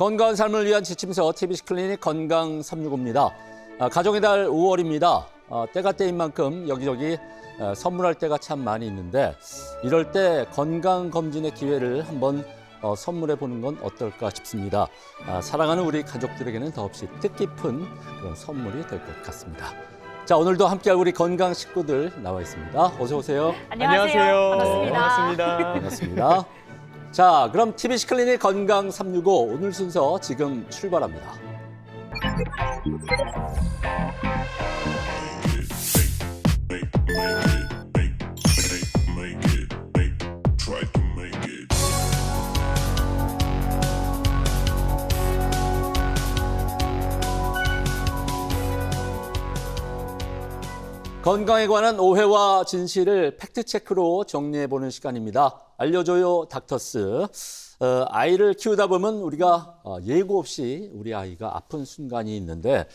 건강한 삶을 위한 지침서 TBC 클리닉 건강 365입니다. 가정의 달 5월입니다. 때가 때인 만큼 여기저기 선물할 때가 참 많이 있는데 이럴 때 건강검진의 기회를 한번 선물해 보는 건 어떨까 싶습니다. 사랑하는 우리 가족들에게는 더없이 뜻깊은 그런 선물이 될 것 같습니다. 자, 오늘도 함께할 우리 건강 식구들 나와 있습니다. 어서 오세요. 안녕하세요. 반갑습니다. 반갑습니다. 반갑습니다. 자, 그럼 TBC 클리닉 건강 365 오늘 순서 지금 출발합니다. 건강에 관한 오해와 진실을 팩트체크로 정리해보는 시간입니다. 알려줘요 닥터스. 아이를 키우다 보면 우리가 예고 없이 우리 아이가 아픈 순간이 있는데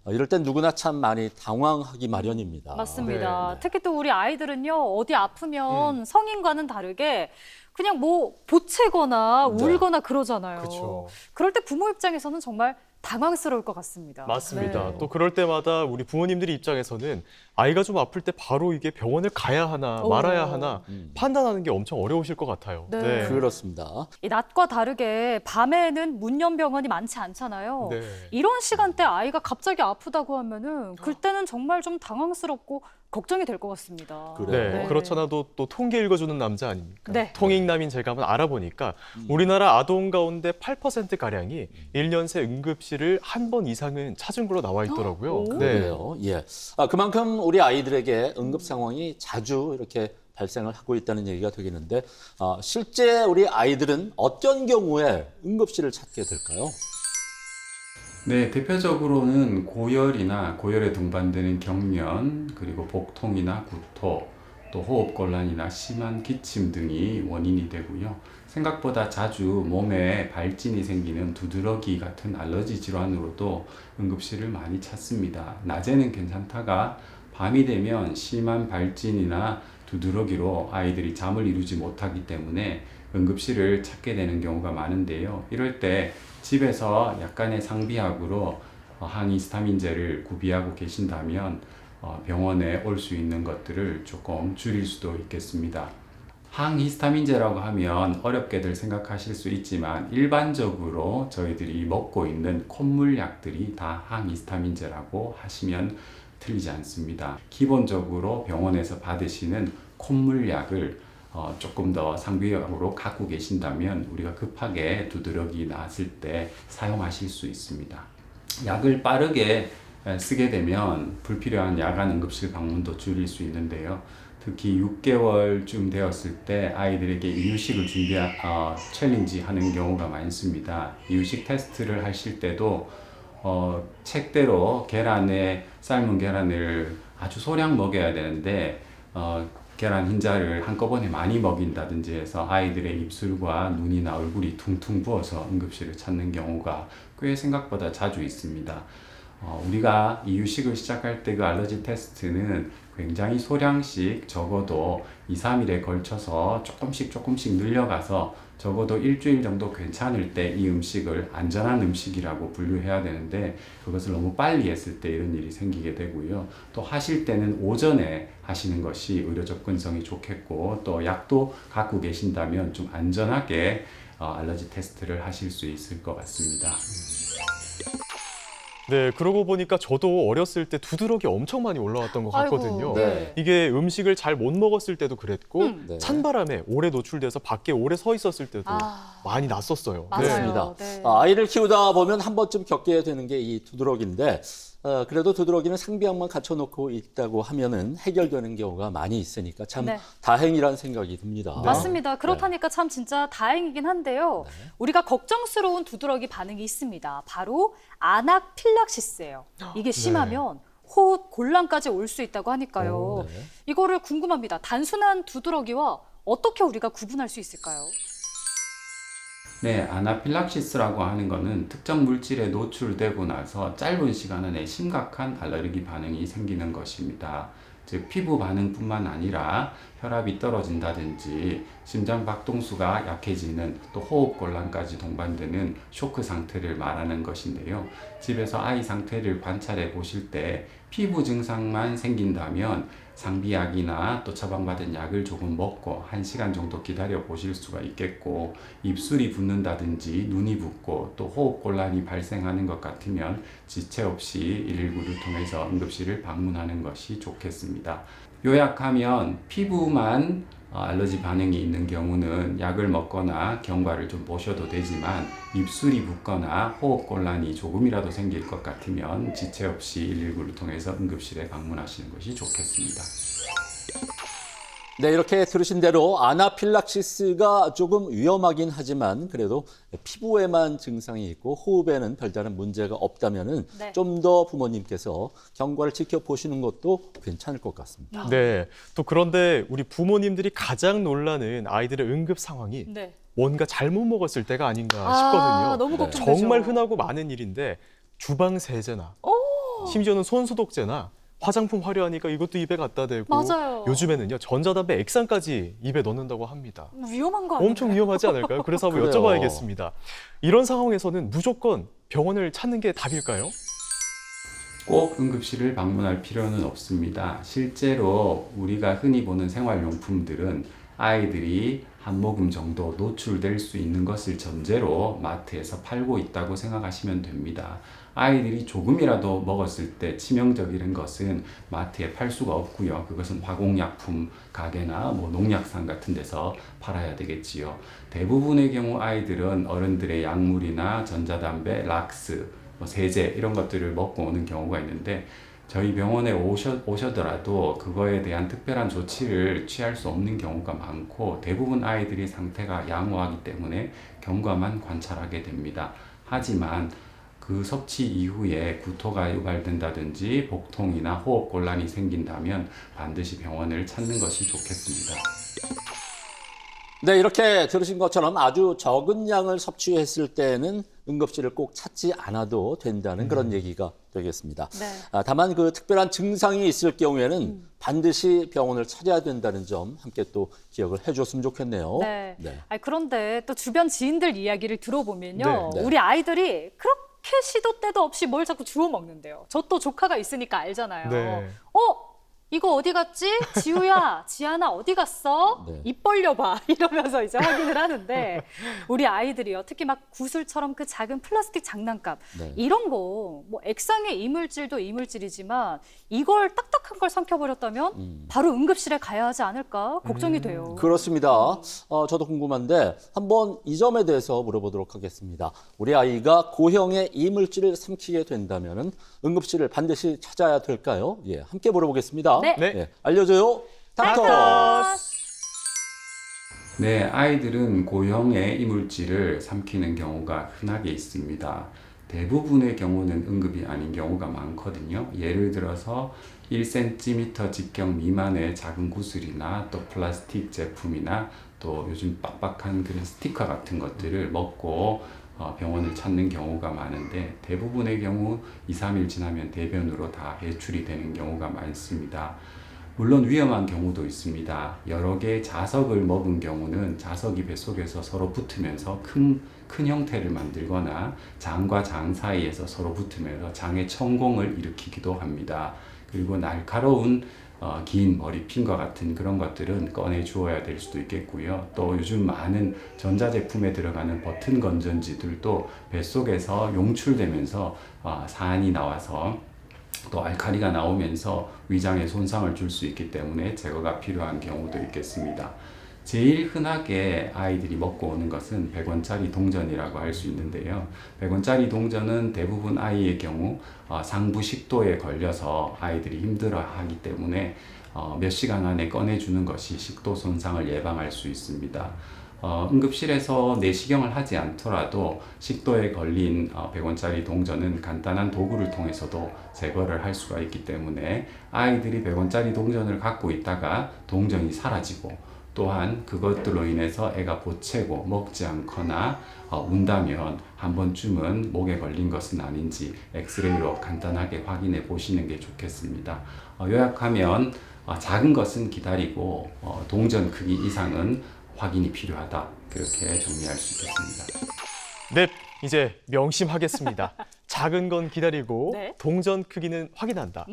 이럴 땐 누구나 참 많이 당황하기 마련입니다. 맞습니다. 네. 특히 또 우리 아이들은요, 어디 아프면 성인과는 다르게 그냥 뭐 보채거나 네. 울거나 그러잖아요. 그쵸. 그럴 때 부모 입장에서는 정말 당황스러울 것 같습니다. 맞습니다. 네. 또 그럴 때마다 우리 부모님들이 입장에서는 아이가 좀 아플 때 바로 이게 병원을 가야 하나 오. 말아야 하나 판단하는 게 엄청 어려우실 것 같아요. 네. 그렇습니다. 이 낮과 다르게 밤에는 문연병원이 많지 않잖아요. 네. 이런 시간대 아이가 갑자기 아프다고 하면은 그때는 정말 좀 당황스럽고 걱정이 될 것 같습니다. 그래요. 네, 그렇잖아도 또 통계 읽어주는 남자 아닙니까? 네. 통익남인 제가 한번 알아보니까 우리나라 아동 가운데 8%가량이 1년 새 응급실을 한 번 이상은 찾은 걸로 나와 있더라고요. 오. 그래요. 예. 그만큼 우리 아이들에게 응급 상황이 자주 이렇게 발생을 하고 있다는 얘기가 되겠는데 실제 우리 아이들은 어떤 경우에 응급실을 찾게 될까요? 네, 대표적으로는 고열이나 고열에 동반되는 경련, 그리고 복통이나 구토, 또 호흡곤란이나 심한 기침 등이 원인이 되고요. 생각보다 자주 몸에 발진이 생기는 두드러기 같은 알러지 질환으로도 응급실을 많이 찾습니다. 낮에는 괜찮다가 밤이 되면 심한 발진이나 두드러기로 아이들이 잠을 이루지 못하기 때문에 응급실을 찾게 되는 경우가 많은데요. 이럴 때 집에서 약간의 상비약으로 항히스타민제를 구비하고 계신다면 병원에 올 수 있는 것들을 조금 줄일 수도 있겠습니다. 항히스타민제라고 하면 어렵게들 생각하실 수 있지만 일반적으로 저희들이 먹고 있는 콧물약들이 다 항히스타민제라고 하시면 틀리지 않습니다. 기본적으로 병원에서 받으시는 콧물약을 조금 더 상비약으로 갖고 계신다면 우리가 급하게 두드러기 났을 때 사용하실 수 있습니다. 약을 빠르게 쓰게 되면 불필요한 야간 응급실 방문도 줄일 수 있는데요. 특히 6개월쯤 되었을 때 아이들에게 이유식을 챌린지 하는 경우가 많습니다. 이유식 테스트를 하실 때도 책대로 삶은 계란을 아주 소량 먹여야 되는데 계란 흰자를 한꺼번에 많이 먹인다든지 해서 아이들의 입술과 눈이나 얼굴이 퉁퉁 부어서 응급실을 찾는 경우가 꽤 생각보다 자주 있습니다. 우리가 이유식을 시작할 때 그 알러지 테스트는 굉장히 소량씩 적어도 2, 3일에 걸쳐서 조금씩 늘려가서 적어도 일주일 정도 괜찮을 때 이 음식을 안전한 음식이라고 분류해야 되는데 그것을 너무 빨리 했을 때 이런 일이 생기게 되고요. 또 하실 때는 오전에 하시는 것이 의료 접근성이 좋겠고 또 약도 갖고 계신다면 좀 안전하게 알러지 테스트를 하실 수 있을 것 같습니다. 네, 그러고 보니까 저도 어렸을 때 두드러기 엄청 많이 올라왔던 것 같거든요. 아이고, 네. 이게 음식을 잘 못 먹었을 때도 그랬고 네. 찬바람에 오래 노출돼서 밖에 오래 서 있었을 때도 많이 났었어요. 맞아요. 그렇습니다. 네. 아이를 키우다 보면 한 번쯤 겪게 되는 게 이 두드러기인데 그래도 두드러기는 상비약만 갖춰놓고 있다고 하면은 해결되는 경우가 많이 있으니까 참 네. 다행이라는 생각이 듭니다. 맞습니다. 그렇다니까 참 진짜 다행이긴 한데요. 우리가 걱정스러운 두드러기 반응이 있습니다. 바로 아나필락시스예요. 이게 심하면 호흡 곤란까지 올 수 있다고 하니까요. 오, 네. 이거를 궁금합니다. 단순한 두드러기와 어떻게 우리가 구분할 수 있을까요? 네, 아나필락시스라고 하는 것은 특정 물질에 노출되고 나서 짧은 시간 안에 심각한 알레르기 반응이 생기는 것입니다. 즉 피부 반응뿐만 아니라 혈압이 떨어진다든지 심장 박동수가 약해지는 또 호흡곤란까지 동반되는 쇼크 상태를 말하는 것인데요. 집에서 아이 상태를 관찰해 보실 때 피부 증상만 생긴다면 상비약이나 또 처방받은 약을 조금 먹고 1시간 정도 기다려 보실 수가 있겠고, 입술이 붓는다든지 눈이 붓고 또 호흡곤란이 발생하는 것 같으면 지체 없이 119를 통해서 응급실을 방문하는 것이 좋겠습니다. 요약하면 피부만 알러지 반응이 있는 경우는 약을 먹거나 경과를 좀 보셔도 되지만, 입술이 붓거나 호흡곤란이 조금이라도 생길 것 같으면 지체 없이 119를 통해서 응급실에 방문하시는 것이 좋겠습니다. 네, 이렇게 들으신 대로 아나필락시스가 조금 위험하긴 하지만 그래도 피부에만 증상이 있고 호흡에는 별다른 문제가 없다면은 네. 좀 더 부모님께서 경과를 지켜보시는 것도 괜찮을 것 같습니다. 네. 또 그런데 우리 부모님들이 가장 놀라는 아이들의 응급 상황이 네. 뭔가 잘못 먹었을 때가 아닌가 아, 싶거든요. 너무 네. 걱정되죠. 정말 흔하고 많은 일인데 주방 세제나 심지어는 손 소독제나 화장품 화려하니까 이것도 입에 갖다 대고, 맞아요. 요즘에는요 전자담배 액상까지 입에 넣는다고 합니다. 위험한 거 아니에요? 엄청 위험하지 않을까요? 그래서 한번 그래요. 여쭤봐야겠습니다. 이런 상황에서는 무조건 병원을 찾는 게 답일까요? 꼭 응급실을 방문할 필요는 없습니다. 실제로 우리가 흔히 보는 생활용품들은 아이들이 한 모금 정도 노출될 수 있는 것을 전제로 마트에서 팔고 있다고 생각하시면 됩니다. 아이들이 조금이라도 먹었을 때 치명적인 것은 마트에 팔 수가 없고요. 그것은 화공약품 가게나 농약산 같은 데서 팔아야 되겠지요. 대부분의 경우 아이들은 어른들의 약물이나 전자담배, 락스, 세제 이런 것들을 먹고 오는 경우가 있는데, 저희 병원에 오셔더라도 그거에 대한 특별한 조치를 취할 수 없는 경우가 많고, 대부분 아이들이 상태가 양호하기 때문에 경과만 관찰하게 됩니다. 하지만 그 섭취 이후에 구토가 유발된다든지 복통이나 호흡곤란이 생긴다면 반드시 병원을 찾는 것이 좋겠습니다. 네, 이렇게 들으신 것처럼 아주 적은 양을 섭취했을 때는 응급실을 꼭 찾지 않아도 된다는 그런 얘기가 되겠습니다. 네. 다만 그 특별한 증상이 있을 경우에는 반드시 병원을 찾아야 된다는 점 함께 또 기억을 해줬으면 좋겠네요. 네. 네. 아니, 그런데 또 주변 지인들 이야기를 들어보면요. 네. 우리 아이들이 그렇게 시도 때도 없이 뭘 자꾸 주워 먹는데요. 저 또 조카가 있으니까 알잖아요. 네. 이거 어디 갔지? 지우야, 지아나 어디 갔어? 네. 입 벌려봐. 이러면서 이제 확인을 하는데, 우리 아이들이요. 특히 막 구슬처럼 그 작은 플라스틱 장난감. 네. 이런 거, 액상의 이물질도 이물질이지만 이걸 딱딱한 걸 삼켜버렸다면 바로 응급실에 가야 하지 않을까 걱정이 돼요. 그렇습니다. 저도 궁금한데 한번 이 점에 대해서 물어보도록 하겠습니다. 우리 아이가 고형의 이물질을 삼키게 된다면 응급실을 반드시 찾아야 될까요? 예, 함께 물어보겠습니다. 네. 네. 예, 알려줘요, 닥터. 네, 아이들은 고형의 이물질을 삼키는 경우가 흔하게 있습니다. 대부분의 경우는 응급이 아닌 경우가 많거든요. 예를 들어서 1cm 직경 미만의 작은 구슬이나 또 플라스틱 제품이나 또 요즘 빡빡한 그런 스티커 같은 것들을 먹고 병원을 찾는 경우가 많은데, 대부분의 경우 2, 3일 지나면 대변으로 다 배출이 되는 경우가 많습니다. 물론 위험한 경우도 있습니다. 여러 개의 자석을 먹은 경우는 자석이 뱃속에서 서로 붙으면서 큰 형태를 만들거나 장과 장 사이에서 서로 붙으면서 장의 천공을 일으키기도 합니다. 그리고 날카로운 긴 머리핀과 같은 그런 것들은 꺼내 주어야 될 수도 있겠고요. 또 요즘 많은 전자제품에 들어가는 버튼 건전지들도 뱃속에서 용출되면서 산이 나와서 또 알칼리가 나오면서 위장에 손상을 줄 수 있기 때문에 제거가 필요한 경우도 있겠습니다. 제일 흔하게 아이들이 먹고 오는 것은 100원짜리 동전이라고 할 수 있는데요. 100원짜리 동전은 대부분 아이의 경우 상부 식도에 걸려서 아이들이 힘들어하기 때문에 몇 시간 안에 꺼내주는 것이 식도 손상을 예방할 수 있습니다. 응급실에서 내시경을 하지 않더라도 식도에 걸린 100원짜리 동전은 간단한 도구를 통해서도 제거를 할 수가 있기 때문에 아이들이 100원짜리 동전을 갖고 있다가 동전이 사라지고 또한 그것들로 인해서 애가 보채고 먹지 않거나 운다면 한 번쯤은 목에 걸린 것은 아닌지 엑스레이로 간단하게 확인해 보시는 게 좋겠습니다. 요약하면 작은 것은 기다리고 동전 크기 이상은 확인이 필요하다. 그렇게 정리할 수 있겠습니다. 네, 이제 명심하겠습니다. 작은 건 기다리고 네. 동전 크기는 확인한다.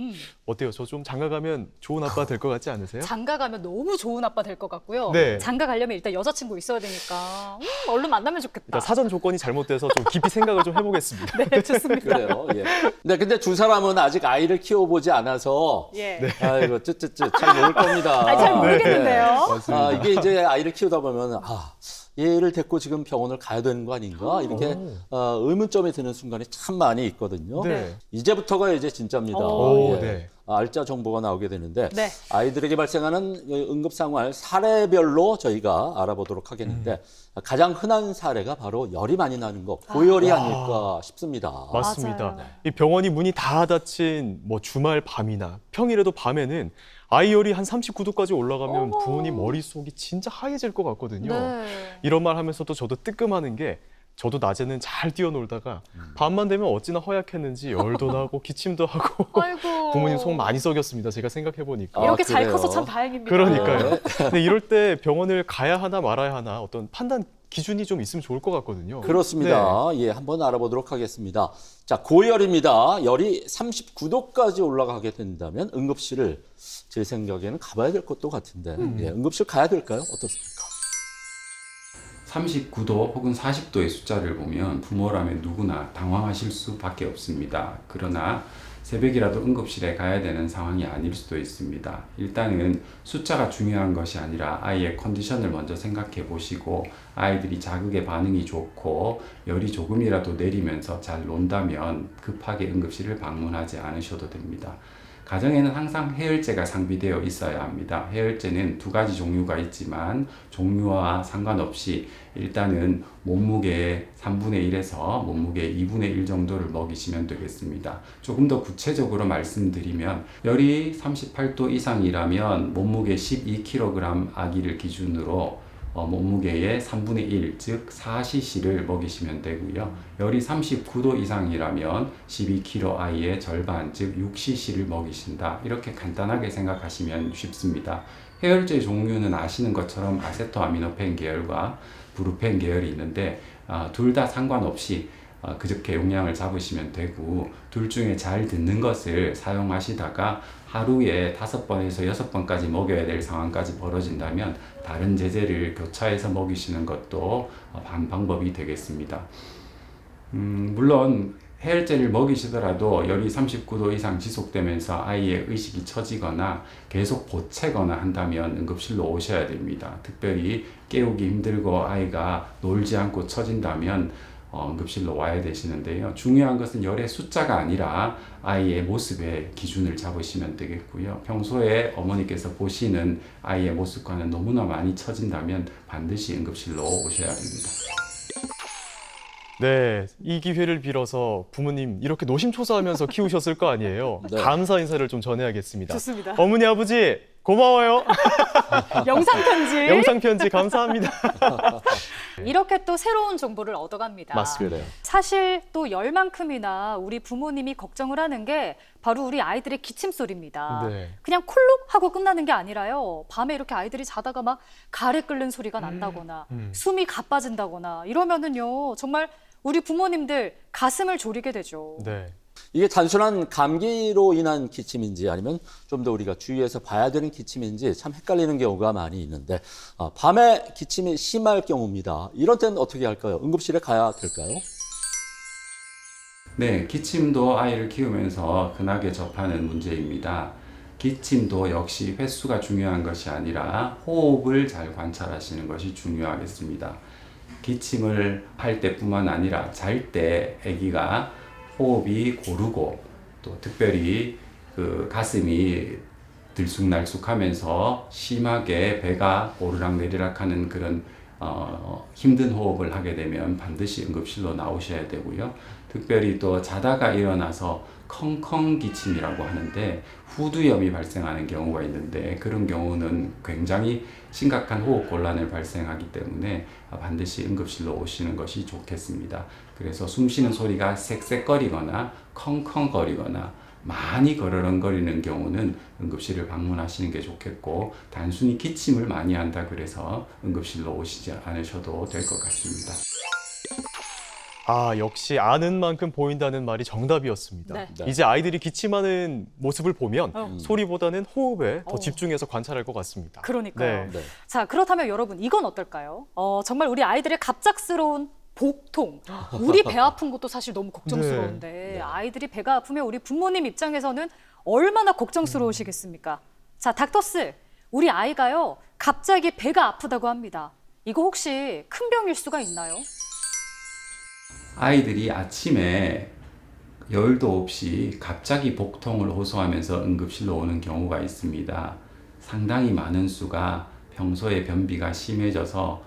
어때요? 저 좀 장가 가면 좋은 아빠 될 것 같지 않으세요? 장가 가면 너무 좋은 아빠 될 것 같고요. 네. 장가 가려면 일단 여자친구 있어야 되니까 얼른 만나면 좋겠다. 일단 사전 조건이 잘못돼서 좀 깊이 생각을 좀 해보겠습니다. 네, 좋습니다. 그래요. 예. 네, 근데 두 사람은 아직 아이를 키워보지 않아서 예. 아이고 쯧쯧쯧 잘 모를 겁니다. 아, 잘 모르겠는데요. 맞습니다. 이게 이제 아이를 키우다 보면 얘를 데리고 지금 병원을 가야 되는 거 아닌가 이렇게 의문점이 드는 순간이 참 많이 있거든요. 네. 이제부터가 이제 진짜입니다. 오, 예. 네. 알짜 정보가 나오게 되는데 네. 아이들에게 발생하는 응급 상황을 사례별로 저희가 알아보도록 하겠는데 가장 흔한 사례가 바로 열이 많이 나는 거, 고열이 아닐까 싶습니다. 맞습니다. 맞아요. 이 병원이 문이 다 닫힌 뭐 주말 밤이나 평일에도 밤에는 아이 열이 한 39도까지 올라가면 어머. 부모님 머릿속이 진짜 하얘질 것 같거든요. 네. 이런 말 하면서도 저도 뜨끔하는 게 저도 낮에는 잘 뛰어놀다가 밤만 되면 어찌나 허약했는지 열도 나고 기침도 하고 아이고. 부모님 속 많이 썩였습니다. 제가 생각해 보니까. 이렇게 잘 그래요? 커서 참 다행입니다. 그러니까요. 근데 이럴 때 병원을 가야 하나 말아야 하나 어떤 판단 기준이 좀 있으면 좋을 것 같거든요. 그렇습니다. 예, 한번 알아보도록 하겠습니다. 자, 고열입니다. 열이 39도까지 올라가게 된다면 응급실을 제 생각에는 가봐야 될 것도 같은데 예, 응급실 가야 될까요? 어떻습니까? 39도 혹은 40도의 숫자를 보면 부모라면 누구나 당황하실 수밖에 없습니다. 그러나 새벽이라도 응급실에 가야 되는 상황이 아닐 수도 있습니다. 일단은 숫자가 중요한 것이 아니라 아이의 컨디션을 먼저 생각해 보시고 아이들이 자극에 반응이 좋고 열이 조금이라도 내리면서 잘 논다면 급하게 응급실을 방문하지 않으셔도 됩니다. 가정에는 항상 해열제가 상비되어 있어야 합니다. 해열제는 두 가지 종류가 있지만 종류와 상관없이 일단은 몸무게의 3분의 1에서 몸무게의 2분의 1 정도를 먹이시면 되겠습니다. 조금 더 구체적으로 말씀드리면 열이 38도 이상이라면 몸무게 12kg 아기를 기준으로 몸무게의 3분의 1, 즉 4cc를 먹이시면 되고요. 열이 39도 이상이라면 12kg 아이의 절반, 즉 6cc를 먹이신다. 이렇게 간단하게 생각하시면 쉽습니다. 해열제 종류는 아시는 것처럼 아세토아미노펜 계열과 브루펜 계열이 있는데 둘 다 상관없이 그저께 용량을 잡으시면 되고 둘 중에 잘 듣는 것을 사용하시다가 하루에 5번에서 6번까지 먹여야 될 상황까지 벌어진다면 다른 제제를 교차해서 먹이시는 것도 방법이 되겠습니다. 물론 해열제를 먹이시더라도 열이 39도 이상 지속되면서 아이의 의식이 처지거나 계속 보채거나 한다면 응급실로 오셔야 됩니다. 특별히 깨우기 힘들고 아이가 놀지 않고 처진다면 응급실로 와야 되시는데요. 중요한 것은 열의 숫자가 아니라 아이의 모습의 기준을 잡으시면 되겠고요. 평소에 어머니께서 보시는 아이의 모습과는 너무나 많이 처진다면 반드시 응급실로 오셔야 됩니다. 네, 이 기회를 빌어서 부모님 이렇게 노심초사하면서 키우셨을 거 아니에요. 네. 감사 인사를 좀 전해야겠습니다. 좋습니다. 어머니, 아버지 고마워요. 영상 편지. 영상 편지 감사합니다. 이렇게 또 새로운 정보를 얻어갑니다. 맞습니다. 사실 또 열만큼이나 우리 부모님이 걱정을 하는 게 바로 우리 아이들의 기침 소리입니다. 네. 그냥 콜록 하고 끝나는 게 아니라요. 밤에 이렇게 아이들이 자다가 막 가래 끓는 소리가 난다거나 숨이 가빠진다거나 이러면은요. 정말 우리 부모님들 가슴을 졸이게 되죠. 네. 이게 단순한 감기로 인한 기침인지 아니면 좀 더 우리가 주의해서 봐야 되는 기침인지 참 헷갈리는 경우가 많이 있는데 밤에 기침이 심할 경우입니다. 이런 때는 어떻게 할까요? 응급실에 가야 될까요? 네, 기침도 아이를 키우면서 흔하게 접하는 문제입니다. 기침도 역시 횟수가 중요한 것이 아니라 호흡을 잘 관찰하시는 것이 중요하겠습니다. 기침을 할 때뿐만 아니라 잘 때 아기가 호흡이 고르고 또 특별히 그 가슴이 들쑥날쑥하면서 심하게 배가 오르락내리락 하는 그런 힘든 호흡을 하게 되면 반드시 응급실로 나오셔야 되고요. 특별히 또 자다가 일어나서 컹컹 기침이라고 하는데 후두염이 발생하는 경우가 있는데 그런 경우는 굉장히 심각한 호흡 곤란을 발생하기 때문에 반드시 응급실로 오시는 것이 좋겠습니다. 그래서 숨 쉬는 소리가 쌕쌕거리거나 컹컹거리거나 많이 거르렁거리는 경우는 응급실을 방문하시는 게 좋겠고 단순히 기침을 많이 한다 그래서 응급실로 오시지 않으셔도 될 것 같습니다. 아, 역시 아는 만큼 보인다는 말이 정답이었습니다. 네. 네. 이제 아이들이 기침하는 모습을 보면 소리보다는 호흡에 더 어. 집중해서 관찰할 것 같습니다. 그러니까요. 네. 네. 자, 그렇다면 여러분 이건 어떨까요? 정말 우리 아이들의 갑작스러운 복통, 우리 배 아픈 것도 사실 너무 걱정스러운데 네. 아이들이 배가 아프면 우리 부모님 입장에서는 얼마나 걱정스러우시겠습니까? 자, 닥터스, 우리 아이가요 갑자기 배가 아프다고 합니다. 이거 혹시 큰 병일 수가 있나요? 아이들이 아침에 열도 없이 갑자기 복통을 호소하면서 응급실로 오는 경우가 있습니다. 상당히 많은 수가 평소에 변비가 심해져서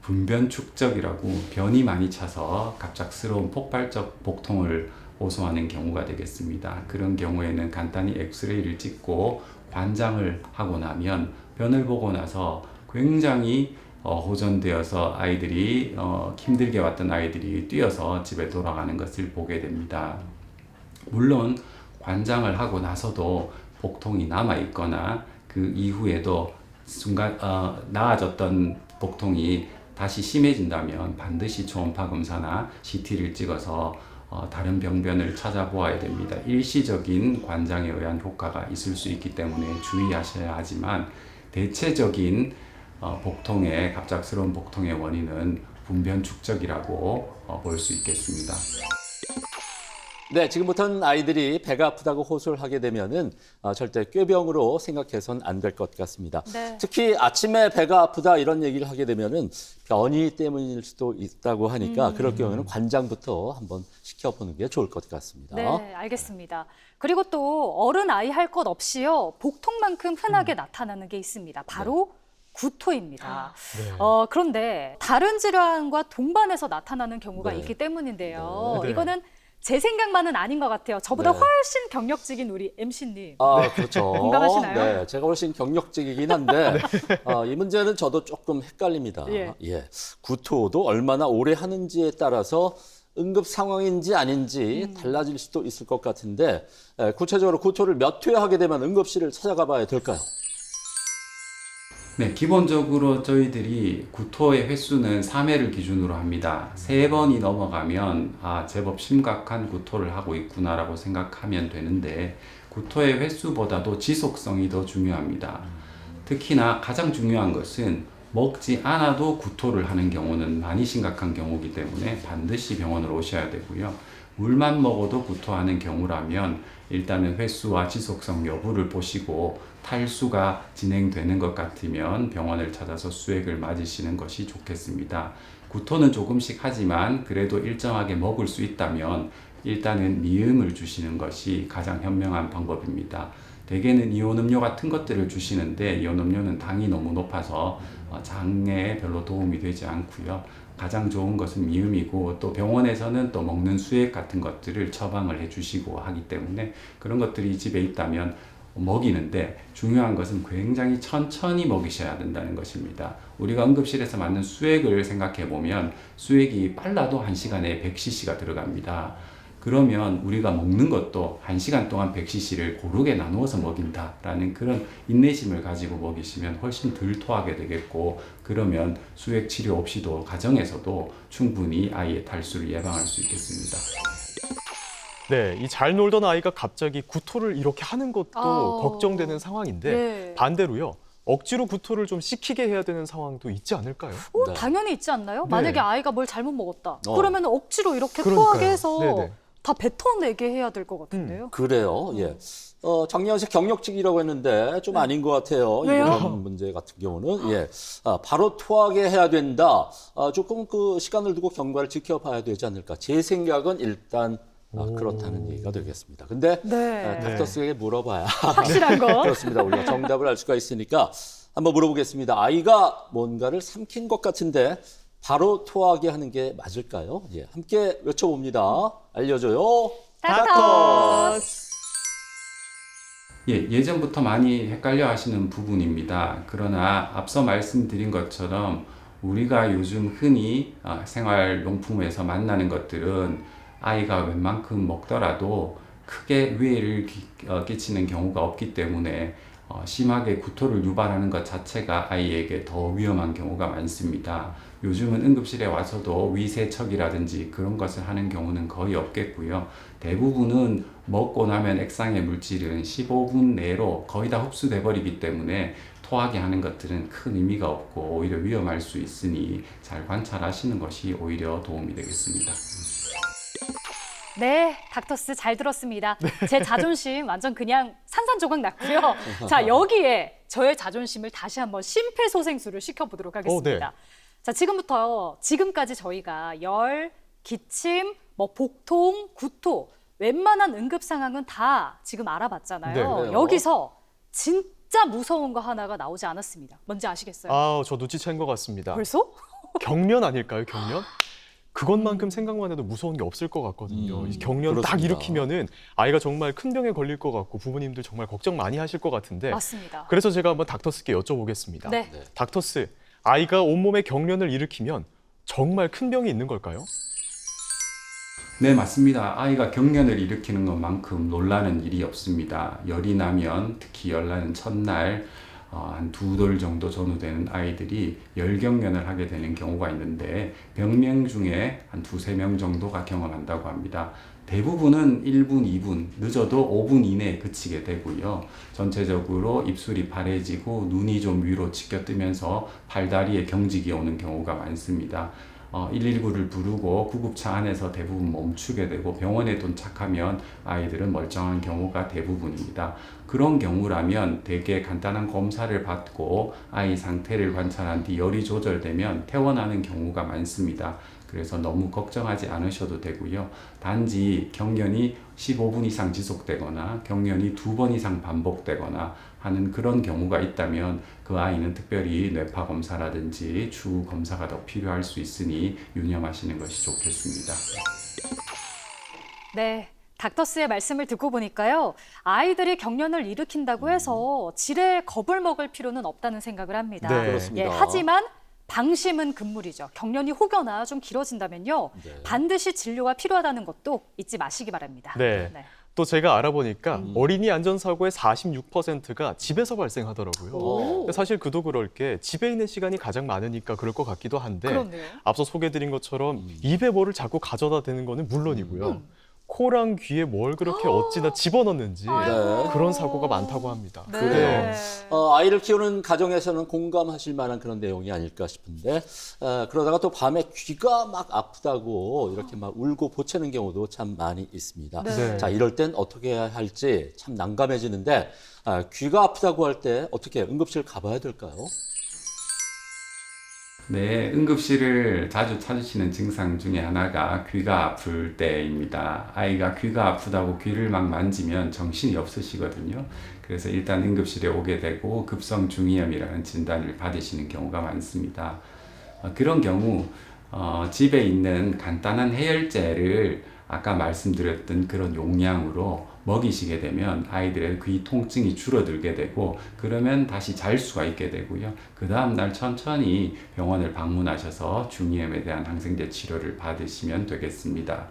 분변 축적이라고 변이 많이 차서 갑작스러운 폭발적 복통을 호소하는 경우가 되겠습니다. 그런 경우에는 간단히 엑스레이를 찍고 관장을 하고 나면 변을 보고 나서 굉장히 호전되어서 아이들이 힘들게 왔던 아이들이 뛰어서 집에 돌아가는 것을 보게 됩니다. 물론 관장을 하고 나서도 복통이 남아 있거나 그 이후에도 순간 나아졌던 복통이 다시 심해진다면 반드시 초음파 검사나 CT를 찍어서 다른 병변을 찾아보아야 됩니다. 일시적인 관장에 의한 효과가 있을 수 있기 때문에 주의하셔야 하지만 대체적인 복통의 갑작스러운 복통의 원인은 분변 축적이라고 볼 수 있겠습니다. 네, 지금부터는 아이들이 배가 아프다고 호소를 하게 되면은 절대 꾀병으로 생각해서는 안 될 것 같습니다. 네. 특히 아침에 배가 아프다 이런 얘기를 하게 되면은 변이 때문일 수도 있다고 하니까 그럴 경우에는 관장부터 한번 시켜보는 게 좋을 것 같습니다. 네, 알겠습니다. 그리고 또 어른 아이 할 것 없이요 복통만큼 흔하게 나타나는 게 있습니다. 바로 구토입니다. 네. 그런데 다른 질환과 동반해서 나타나는 경우가 네. 있기 때문인데요. 네. 이거는 제 생각만은 아닌 것 같아요. 저보다 네. 훨씬 경력직인 우리 MC님. 그렇죠. 공감하시나요? 네, 제가 훨씬 경력직이긴 한데 이 문제는 저도 조금 헷갈립니다. 예. 구토도 얼마나 오래 하는지에 따라서 응급 상황인지 아닌지 달라질 수도 있을 것 같은데 구체적으로 구토를 몇 회 하게 되면 응급실을 찾아가 봐야 될까요? 네, 기본적으로 저희들이 구토의 횟수는 3회를 기준으로 합니다. 3번이 넘어가면 제법 심각한 구토를 하고 있구나라고 생각하면 되는데 구토의 횟수보다도 지속성이 더 중요합니다. 특히나 가장 중요한 것은 먹지 않아도 구토를 하는 경우는 많이 심각한 경우이기 때문에 반드시 병원을 오셔야 되고요. 물만 먹어도 구토하는 경우라면 일단은 횟수와 지속성 여부를 보시고 탈수가 진행되는 것 같으면 병원을 찾아서 수액을 맞으시는 것이 좋겠습니다. 구토는 조금씩 하지만 그래도 일정하게 먹을 수 있다면 일단은 미음을 주시는 것이 가장 현명한 방법입니다. 대개는 이온음료 같은 것들을 주시는데 이온음료는 당이 너무 높아서 장에 별로 도움이 되지 않고요. 가장 좋은 것은 미음이고 또 병원에서는 또 먹는 수액 같은 것들을 처방을 해주시고 하기 때문에 그런 것들이 집에 있다면 먹이는데 중요한 것은 굉장히 천천히 먹이셔야 된다는 것입니다. 우리가 응급실에서 맞는 수액을 생각해 보면 수액이 빨라도 1시간에 100cc가 들어갑니다. 그러면 우리가 먹는 것도 1시간 동안 100cc를 고르게 나누어서 먹인다라는 그런 인내심을 가지고 먹이시면 훨씬 덜 토하게 되겠고 그러면 수액 치료 없이도 가정에서도 충분히 아이의 탈수를 예방할 수 있겠습니다. 네, 이 잘 놀던 아이가 갑자기 구토를 이렇게 하는 것도 걱정되는 상황인데 네. 반대로요. 억지로 구토를 좀 시키게 해야 되는 상황도 있지 않을까요? 네. 당연히 있지 않나요? 네. 만약에 아이가 뭘 잘못 먹었다. 어. 그러면 억지로 이렇게 그러니까요. 토하게 해서 네네. 다 뱉어내게 해야 될 것 같은데요. 그래요. 예. 장예원 씨 경력직이라고 했는데 좀 아닌 것 같아요. 왜요? 이런 문제 같은 경우는 예. 바로 토하게 해야 된다. 조금 그 시간을 두고 경과를 지켜봐야 되지 않을까. 제 생각은 일단 그렇다는 얘기가 되겠습니다. 근데 네. 닥터스에게 물어봐야 확실한 거. 그렇습니다. 우리가 정답을 알 수가 있으니까 한번 물어보겠습니다. 아이가 뭔가를 삼킨 것 같은데 바로 토하게 하는 게 맞을까요? 예, 함께 외쳐봅니다. 알려줘요. 닥터스. 예전부터 많이 헷갈려 하시는 부분입니다. 그러나 앞서 말씀드린 것처럼 우리가 요즘 흔히 생활용품에서 만나는 것들은 아이가 웬만큼 먹더라도 크게 위해를 끼치는 경우가 없기 때문에 심하게 구토를 유발하는 것 자체가 아이에게 더 위험한 경우가 많습니다. 요즘은 응급실에 와서도 위세척이라든지 그런 것을 하는 경우는 거의 없겠고요. 대부분은 먹고 나면 액상의 물질은 15분 내로 거의 다 흡수돼 버리기 때문에 토하게 하는 것들은 큰 의미가 없고 오히려 위험할 수 있으니 잘 관찰하시는 것이 오히려 도움이 되겠습니다. 네, 닥터스 잘 들었습니다. 제 자존심 완전 그냥 산산조각 났고요. 자, 여기에 저의 자존심을 다시 한번 심폐소생술을 시켜보도록 하겠습니다. 자, 지금까지 저희가 열, 기침, 복통, 구토, 웬만한 응급 상황은 다 지금 알아봤잖아요. 네, 그래요. 여기서 진짜 무서운 거 하나가 나오지 않았습니다. 뭔지 아시겠어요? 저 눈치챈 것 같습니다. 벌써? 경련 아닐까요, 경련? 그것만큼 생각만 해도 무서운 게 없을 것 같거든요. 이 경련 딱 그렇습니다. 일으키면은 아이가 정말 큰 병에 걸릴 것 같고 부모님들 정말 걱정 많이 하실 것 같은데 맞습니다. 그래서 제가 한번 닥터스께 여쭤보겠습니다. 네. 닥터스, 아이가 온몸에 경련을 일으키면 정말 큰 병이 있는 걸까요? 네, 맞습니다. 아이가 경련을 일으키는 것만큼 놀라는 일이 없습니다. 열이 나면 특히 열 나는 첫날 한 2돌 정도 전후되는 아이들이 열경련을 하게 되는 경우가 있는데 병명 중에 한 2~3명 정도가 경험한다고 합니다. 대부분은 1분, 2분, 늦어도 5분 이내에 그치게 되고요. 전체적으로 입술이 파래지고 눈이 좀 위로 치켜뜨면서 팔다리에 경직이 오는 경우가 많습니다. 119를 부르고 구급차 안에서 대부분 멈추게 되고 병원에 도착하면 아이들은 멀쩡한 경우가 대부분입니다. 그런 경우라면 대개 간단한 검사를 받고 아이 상태를 관찰한 뒤 열이 조절되면 퇴원하는 경우가 많습니다. 그래서 너무 걱정하지 않으셔도 되고요. 단지 경련이 15분 이상 지속되거나 경련이 2번 이상 반복되거나 하는 그런 경우가 있다면 그 아이는 특별히 뇌파 검사라든지 추후 검사가 더 필요할 수 있으니 유념하시는 것이 좋겠습니다. 네. 닥터스의 말씀을 듣고 보니까요. 아이들이 경련을 일으킨다고 해서 지레 겁을 먹을 필요는 없다는 생각을 합니다. 네. 그렇습니다. 하지만 방심은 금물이죠. 경련이 혹여나 좀 길어진다면요. 네. 반드시 진료가 필요하다는 것도 잊지 마시기 바랍니다. 네. 또 제가 알아보니까 어린이 안전사고의 46%가 집에서 발생하더라고요. 오. 근데 사실 그도 그럴 게 집에 있는 시간이 가장 많으니까 그럴 것 같기도 한데 그렇네요. 앞서 소개해드린 것처럼 입에 뭐를 자꾸 가져다 대는 거는 물론이고요. 코랑 귀에 뭘 그렇게 어찌나 집어넣는지 아이고. 그런 사고가 많다고 합니다. 네. 그래요. 아이를 키우는 가정에서는 공감하실 만한 그런 내용이 아닐까 싶은데 그러다가 또 밤에 귀가 막 아프다고 이렇게 막 울고 보채는 경우도 참 많이 있습니다. 네. 자, 이럴 땐 어떻게 해야 할지 참 난감해지는데 귀가 아프다고 할 때 어떻게 응급실 가봐야 될까요? 네, 응급실을 자주 찾으시는 증상 중에 하나가 귀가 아플 때입니다. 아이가 귀가 아프다고 귀를 막 만지면 정신이 없으시거든요. 그래서 일단 응급실에 오게 되고 급성 중이염이라는 진단을 받으시는 경우가 많습니다. 그런 경우 집에 있는 간단한 해열제를 아까 말씀드렸던 그런 용량으로 먹이시게 되면 아이들의 귀 통증이 줄어들게 되고 그러면 다시 잘 수가 있게 되고요. 그 다음날 천천히 병원을 방문하셔서 중이염에 대한 항생제 치료를 받으시면 되겠습니다.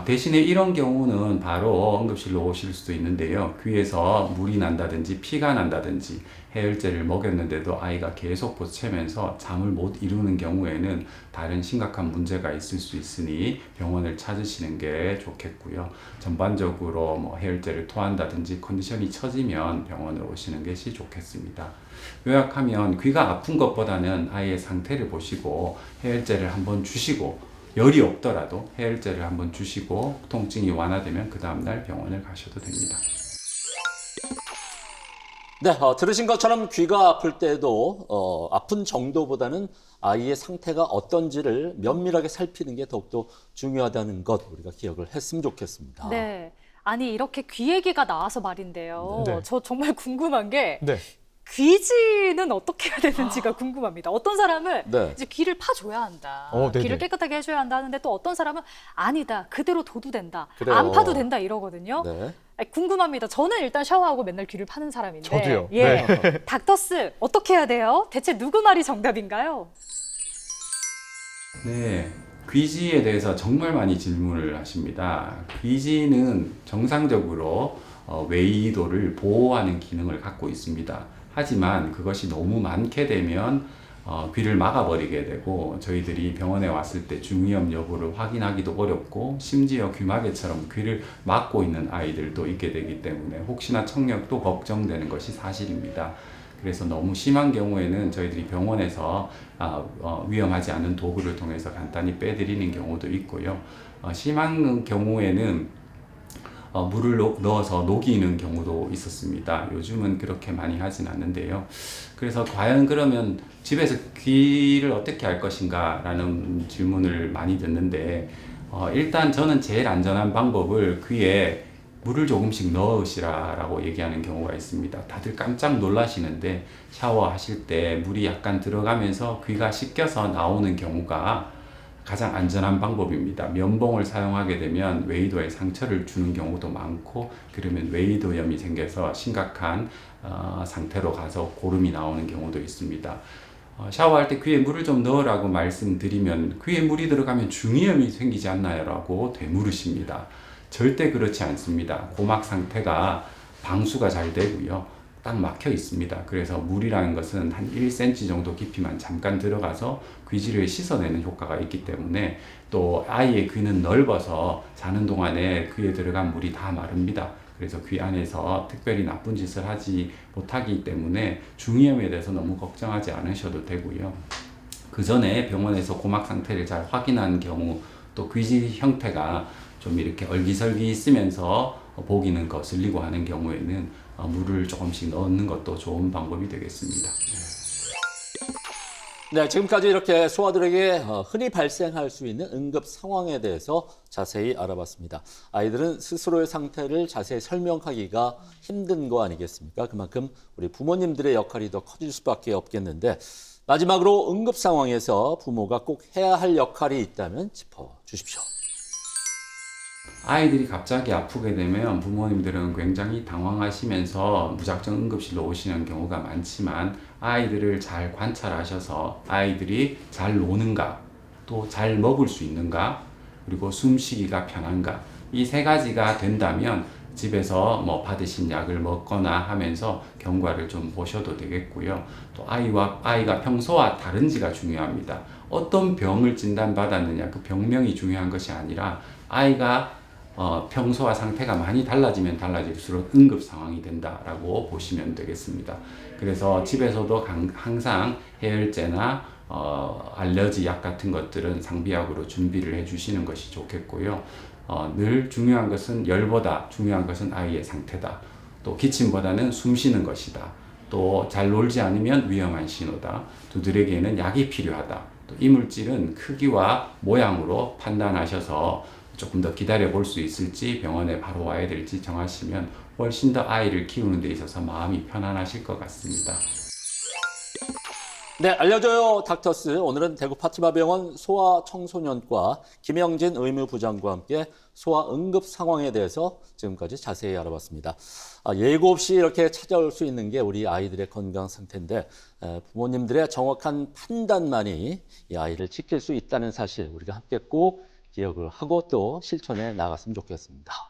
대신에 이런 경우는 바로 응급실로 오실 수도 있는데요. 귀에서 물이 난다든지 피가 난다든지 해열제를 먹였는데도 아이가 계속 보채면서 잠을 못 이루는 경우에는 다른 심각한 문제가 있을 수 있으니 병원을 찾으시는 게 좋겠고요. 전반적으로 뭐 해열제를 토한다든지 컨디션이 처지면 병원을 오시는 것이 좋겠습니다. 요약하면 귀가 아픈 것보다는 아이의 상태를 보시고 해열제를 한번 주시고 열이 없더라도 해열제를 한번 주시고 통증이 완화되면 그 다음날 병원을 가셔도 됩니다. 네, 들으신 것처럼 귀가 아플 때도 아픈 정도보다는 아이의 상태가 어떤지를 면밀하게 살피는 게 더욱더 중요하다는 것 우리가 기억을 했으면 좋겠습니다. 네. 아니 이렇게 귀 얘기가 나와서 말인데요. 네. 저 정말 궁금한 게 네. 귀지는 어떻게 해야 되는지가 궁금합니다. 어떤 사람은 네. 이제 귀를 파줘야 한다. 네네. 귀를 깨끗하게 해줘야 한다 하는데 또 어떤 사람은 아니다. 그대로 둬도 된다. 그래요. 안 파도 된다 이러거든요. 네. 아니, 궁금합니다. 저는 일단 샤워하고 맨날 귀를 파는 사람인데. 저도요. 예. 네. 닥터스 어떻게 해야 돼요? 대체 누구 말이 정답인가요? 네, 귀지에 대해서 정말 많이 질문을 하십니다. 귀지는 정상적으로 웨이도를 보호하는 기능을 갖고 있습니다. 하지만 그것이 너무 많게 되면 귀를 막아버리게 되고 저희들이 병원에 왔을 때 중이염 여부를 확인하기도 어렵고 심지어 귀마개처럼 귀를 막고 있는 아이들도 있게 되기 때문에 혹시나 청력도 걱정되는 것이 사실입니다. 그래서 너무 심한 경우에는 저희들이 병원에서 위험하지 않은 도구를 통해서 간단히 빼드리는 경우도 있고요. 심한 경우에는 물을 넣어서 녹이는 경우도 있었습니다. 요즘은 그렇게 많이 하진 않는데요. 그래서 과연 그러면 집에서 귀를 어떻게 할 것인가 라는 질문을 많이 듣는데 일단 저는 제일 안전한 방법을 귀에 물을 조금씩 넣으시라라고 얘기하는 경우가 있습니다. 다들 깜짝 놀라시는데 샤워하실 때 물이 약간 들어가면서 귀가 씻겨서 나오는 경우가 가장 안전한 방법입니다. 면봉을 사용하게 되면 웨이도에 상처를 주는 경우도 많고 그러면 웨이도염이 생겨서 심각한 상태로 가서 고름이 나오는 경우도 있습니다. 샤워할 때 귀에 물을 좀 넣으라고 말씀드리면 귀에 물이 들어가면 중이염이 생기지 않나요? 라고 되물으십니다. 절대 그렇지 않습니다. 고막 상태가 방수가 잘 되고요. 딱 막혀 있습니다. 그래서 물이라는 것은 한 1cm 정도 깊이만 잠깐 들어가서 귀지를 씻어내는 효과가 있기 때문에 또 아이의 귀는 넓어서 자는 동안에 귀에 들어간 물이 다 마릅니다. 그래서 귀 안에서 특별히 나쁜 짓을 하지 못하기 때문에 중이염에 대해서 너무 걱정하지 않으셔도 되고요. 그 전에 병원에서 고막 상태를 잘 확인한 경우 또 귀지 형태가 좀 이렇게 얼기설기 있으면서 보기는 거슬리고 하는 경우에는 물을 조금씩 넣는 것도 좋은 방법이 되겠습니다. 네, 지금까지 이렇게 소아들에게 흔히 발생할 수 있는 응급 상황에 대해서 자세히 알아봤습니다. 아이들은 스스로의 상태를 자세히 설명하기가 힘든 거 아니겠습니까? 그만큼 우리 부모님들의 역할이 더 커질 수밖에 없겠는데 마지막으로 응급 상황에서 부모가 꼭 해야 할 역할이 있다면 짚어주십시오. 아이들이 갑자기 아프게 되면 부모님들은 굉장히 당황하시면서 무작정 응급실로 오시는 경우가 많지만 아이들을 잘 관찰하셔서 아이들이 잘 노는가, 또 잘 먹을 수 있는가, 그리고 숨쉬기가 편한가 이 세 가지가 된다면 집에서 뭐 받으신 약을 먹거나 하면서 경과를 좀 보셔도 되겠고요. 또 아이가 평소와 다른지가 중요합니다. 어떤 병을 진단받았느냐 그 병명이 중요한 것이 아니라 아이가 평소와 상태가 많이 달라지면 달라질수록 응급 상황이 된다라고 보시면 되겠습니다. 그래서 집에서도 항상 해열제나 알러지 약 같은 것들은 상비약으로 준비를 해주시는 것이 좋겠고요. 늘 중요한 것은 열보다 중요한 것은 아이의 상태다. 또 기침보다는 숨 쉬는 것이다. 또 잘 놀지 않으면 위험한 신호다. 두들에게는 약이 필요하다. 또 이물질은 크기와 모양으로 판단하셔서 조금 더 기다려 볼 수 있을지 병원에 바로 와야 될지 정하시면 훨씬 더 아이를 키우는 데 있어서 마음이 편안하실 것 같습니다. 네, 알려줘요 닥터스. 오늘은 대구 파티마병원 소아청소년과 김영진 의무부장과 함께 소아 응급 상황에 대해서 지금까지 자세히 알아봤습니다. 예고 없이 이렇게 찾아올 수 있는 게 우리 아이들의 건강 상태인데 부모님들의 정확한 판단만이 이 아이를 지킬 수 있다는 사실 우리가 함께 꼭 기억을 하고 또 실천해 나갔으면 좋겠습니다.